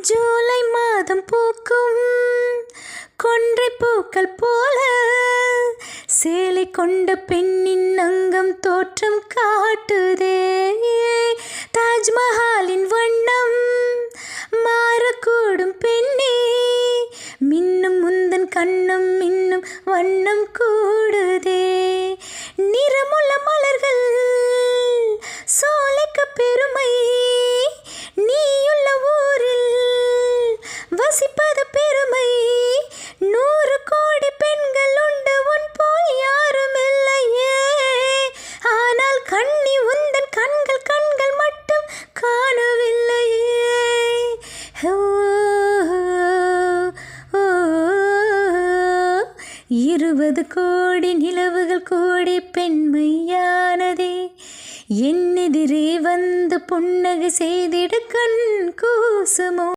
ஜூலை மாதம் பூக்கும் கொன்றை பூக்கள் போல சேலை கொண்ட பெண்ணின் அங்கம் தோற்றம் காட்டுதே. தாஜ்மஹாலின் வண்ணம் மாறக்கூடும் பெண்ணே, மின்னும் முந்தன் கண்ணம் மின்னும் வண்ணம் கூடுதே. நிறமுள்ள மலர்கள் சோலைக்கு பெருமை, நீயுள்ள ஊரில் வசிப்பது பெருமை. 100 கோடி பெண்கள் உண்டு, உன் போல் யாரும் இல்லையே. ஆனால் கண்ணி உந்தன் கண்கள் கண்கள் மட்டும் காணவில்லையே. 20 கோடி நிலவுகள் கூடி பெண்மையானதே. என் எதிரே வந்து புன்னகை செய்திட கண் கூசுமோ.